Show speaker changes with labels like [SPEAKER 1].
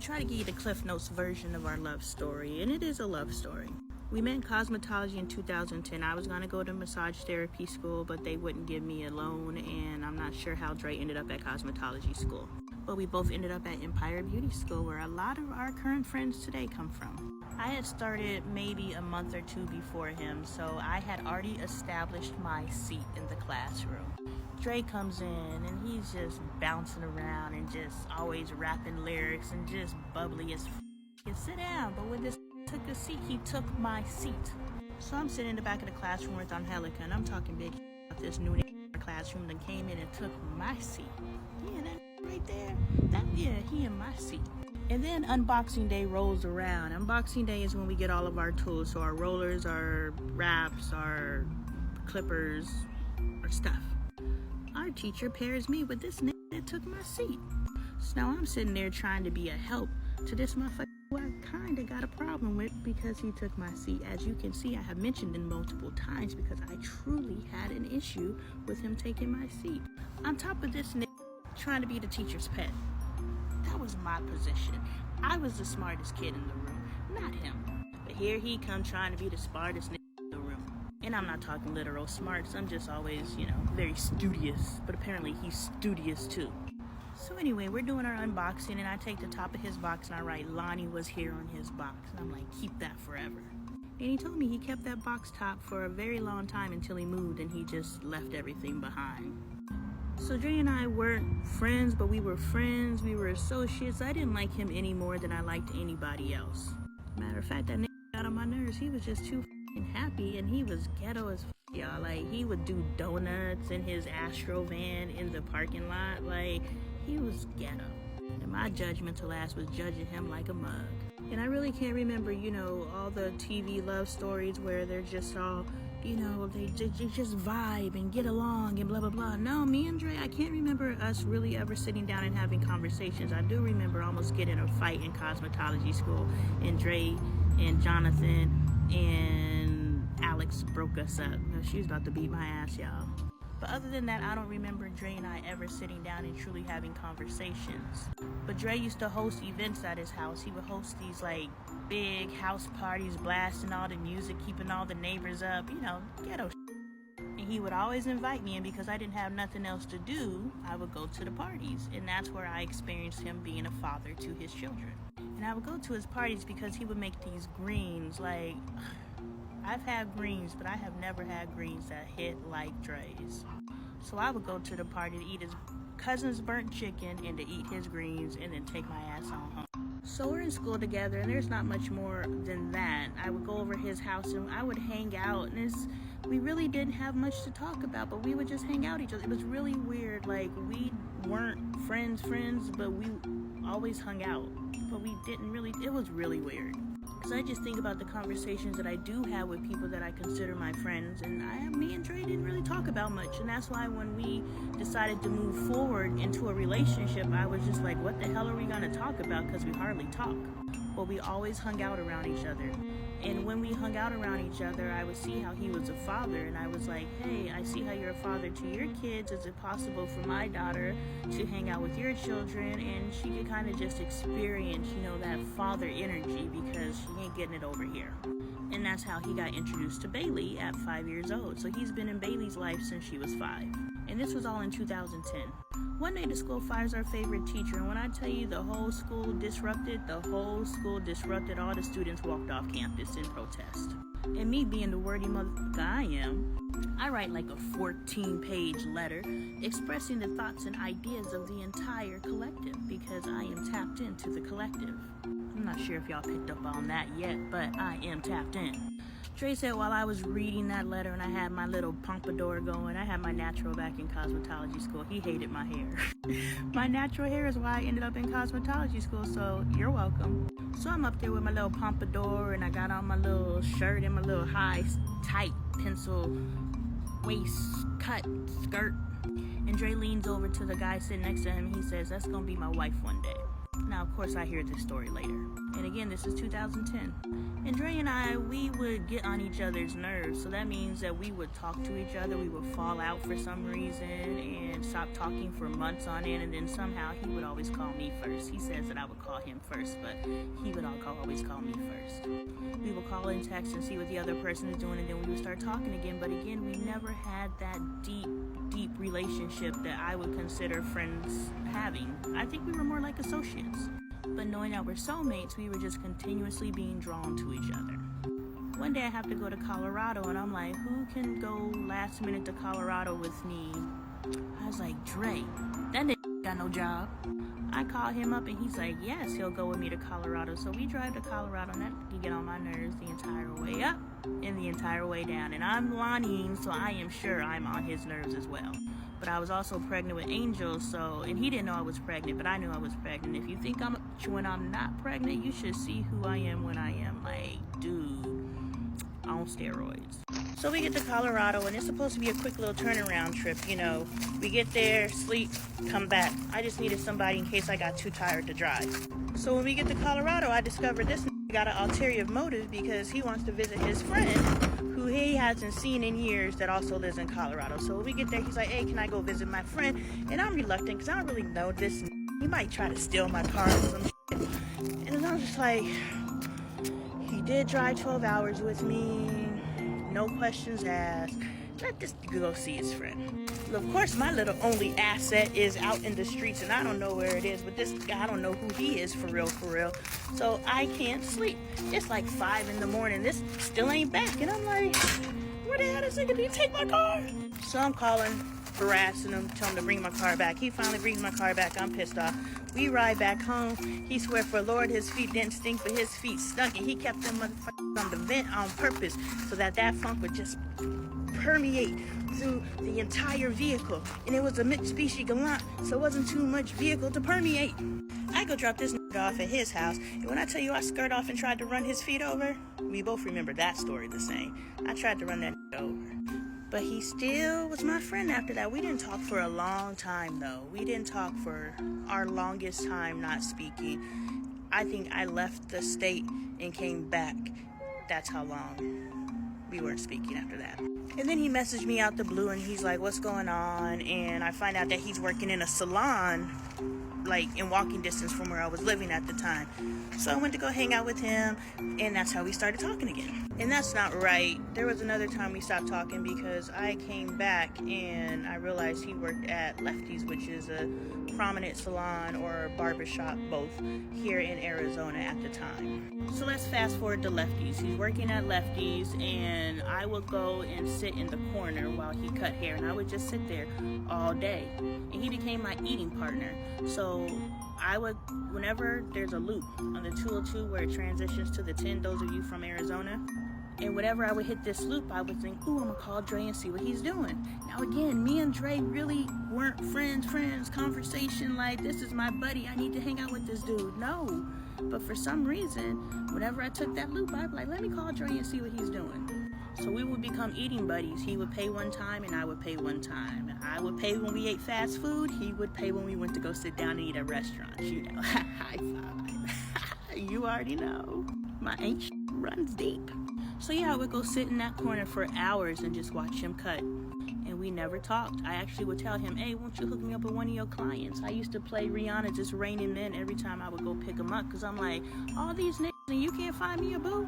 [SPEAKER 1] try to give you the Cliff Notes version of our love story, and it is a love story. We met in cosmetology in 2010. I was going to go to massage therapy school, but they wouldn't give me a loan, and I'm not sure how Dre ended up at cosmetology school. But we both ended up at Empire Beauty School, where a lot of our current friends today come from. I had started maybe a month or two before him, so I had already established my seat in the classroom. Dre comes in, and he's just bouncing around and just always rapping lyrics and just bubbly as f***. Sit down, but when this took a seat, he took my seat. So I'm sitting in the back of the classroom with Angelica, and I'm talking big about this new classroom that came in and took my seat. Yeah, that right there, he in my seat. And then unboxing day rolls around. Unboxing day is when we get all of our tools, so our rollers, our wraps, our clippers, our stuff. Our teacher pairs me with this nigga that took my seat. So now I'm sitting there trying to be a help to this motherfucker who I kind of got a problem with because he took my seat. As you can see, I have mentioned him multiple times because I truly had an issue with him taking my seat. On top of this nigga trying to be the teacher's pet. That was my position. I was the smartest kid in the room, not him. But here he come trying to be the smartest nigga in the room. And I'm not talking literal smarts. I'm just always, very studious. But apparently he's studious too. So anyway, we're doing our unboxing, and I take the top of his box and I write, Lonnie was here on his box. And I'm like, keep that forever. And he told me he kept that box top for a very long time until he moved and he just left everything behind. So Dre and I weren't friends, but we were friends. We were associates. I didn't like him any more than I liked anybody else. Matter of fact, that nigga got on my nerves. He was just too f***ing happy, and he was ghetto as f***, y'all. Like, he would do donuts in his Astro van in the parking lot. Like, he was ghetto. And my judgmental ass was judging him like a mug. And I really can't remember, all the TV love stories where they're just all, they just vibe and get along and blah, blah, blah. No, me and Dre, I can't remember us really ever sitting down and having conversations. I do remember almost getting a fight in cosmetology school, and Dre and Jonathan and Alex broke us up. She was about to beat my ass, y'all. But other than that, I don't remember Dre and I ever sitting down and truly having conversations. But Dre used to host events at his house. He would host these big house parties, blasting all the music, keeping all the neighbors up, ghetto shit. And he would always invite me, and because I didn't have nothing else to do, I would go to the parties. And that's where I experienced him being a father to his children. And I would go to his parties because he would make these greens. I've had greens, but I have never had greens that hit like Dre's. So I would go to the party to eat his cousin's burnt chicken and to eat his greens and then take my ass on home. So we're in school together, and there's not much more than that. I would go over his house and I would hang out, and we really didn't have much to talk about, but we would just hang out each other. It was really weird. We weren't friends, but we always hung out. But we didn't really, it was really weird. Because I just think about the conversations that I do have with people that I consider my friends, and me and Dre didn't really talk about much. And that's why when we decided to move forward into a relationship, I was just like, what the hell are we going to talk about? Because we hardly talk. But we always hung out around each other. And when we hung out around each other, I would see how he was a father, and I was like, hey, I see how you're a father to your kids. Is it possible for my daughter to hang out with your children, and she could kind of just experience, that father energy, because she ain't getting it over here? And that's how he got introduced to Bailey at 5 years old. So he's been in Bailey's life since she was 5. And this was all in 2010. One day the school fires our favorite teacher, and when I tell you the whole school disrupted, all the students walked off campus in protest. And me being the wordy motherfucker I am, I write a 14-page letter expressing the thoughts and ideas of the entire collective, because I am tapped into the collective. I'm not sure if y'all picked up on that yet, but I am tapped in. Dre said while I was reading that letter and I had my little pompadour going, I had my natural back in cosmetology school. He hated my hair. My natural hair is why I ended up in cosmetology school, so you're welcome. So I'm up there with my little pompadour, and I got on my little shirt and my little high, tight pencil waist cut skirt. And Dre leans over to the guy sitting next to him, and he says, that's gonna be my wife one day. Now, of course, I hear this story later. And again, this is 2010. And Dre and I, we would get on each other's nerves. So that means that we would talk to each other. We would fall out for some reason and stop talking for months on end. And then somehow he would always call me first. He says that I would call him first, but he would always call me first. We would call and text and see what the other person is doing, and then we would start talking again. But again, we never had that deep relationship that I would consider friends having. I think we were more like associates. But knowing that we're soulmates, we were just continuously being drawn to each other. One day I have to go to Colorado, and I'm like, who can go last minute to Colorado with me? I was like, Dre, that nigga got no job. I call him up, and he's like, yes, he'll go with me to Colorado. So we drive to Colorado, and that can get on my nerves the entire way up and the entire way down. And I'm lying, so I am sure I'm on his nerves as well. But I was also pregnant with Angel, and he didn't know I was pregnant, but I knew I was pregnant. If you think I'm when I'm not pregnant, you should see who I am when I am, like, dude, on steroids. So we get to Colorado, and it's supposed to be a quick little turnaround trip, you know. We get there, sleep, come back. I just needed somebody in case I got too tired to drive. So when we get to Colorado, I discovered this got an ulterior motive because he wants to visit his friend who he hasn't seen in years that also lives in Colorado. So when we get there, he's like, hey, can I go visit my friend? And I'm reluctant because I don't really know this. He might try to steal my car or some shit. And I'm just like, he did drive 12 hours with me, no questions asked. Let this go see his friend. Well, of course, my little only asset is out in the streets, and I don't know where it is, but this guy, I don't know who he is for real. So I can't sleep. It's like 5 in the morning. This still ain't back, and I'm like, where the hell is it? Did he take my car? So I'm calling, harassing him, telling him to bring my car back. He finally brings my car back. I'm pissed off. We ride back home. He swear for Lord his feet didn't stink, but his feet stunk, and he kept them motherfuckers on the vent on purpose so that funk would just permeate through the entire vehicle. And it was a mixed species Galant, so it wasn't too much vehicle to permeate. I go drop this off at his house, and when I tell you I skirt off and tried to run his feet over, we both remember that story the same. I tried to run that over. But he still was my friend after that. We didn't talk for a long time, though. We didn't talk for our longest time not speaking. I think I left the state and came back. That's how long we weren't speaking after that. And then he messaged me out the blue, and he's like, what's going on? And I find out that he's working in a salon, like in walking distance from where I was living at the time. So I went to go hang out with him, and that's how we started talking again. And that's not right. There was another time we stopped talking because I came back and I realized he worked at Lefty's, which is a prominent salon or barbershop, both here in Arizona at the time. So let's fast forward to Lefty's. He's working at Lefty's, and I would go and sit in the corner while he cut hair, and I would just sit there all day. And he became my eating partner. So I would, whenever there's a loop on the 202 where it transitions to the 10, those of you from Arizona, and whenever I would hit this loop, I would think, ooh, I'm gonna call Dre and see what he's doing. Now again, me and Dre really weren't friends, conversation like, this is my buddy, I need to hang out with this dude. No, but for some reason, whenever I took that loop, I'd be like, let me call Dre and see what he's doing. So we would become eating buddies. He would pay one time and I would pay one time. I would pay when we ate fast food. He would pay when we went to go sit down and eat at restaurants, you know. High five. You already know. My ancient runs deep. So yeah, I would go sit in that corner for hours and just watch him cut. And we never talked. I actually would tell him, hey, won't you hook me up with one of your clients? I used to play Rihanna, Just Raining Men every time I would go pick him up, because I'm like, all these niggas and you can't find me a boo?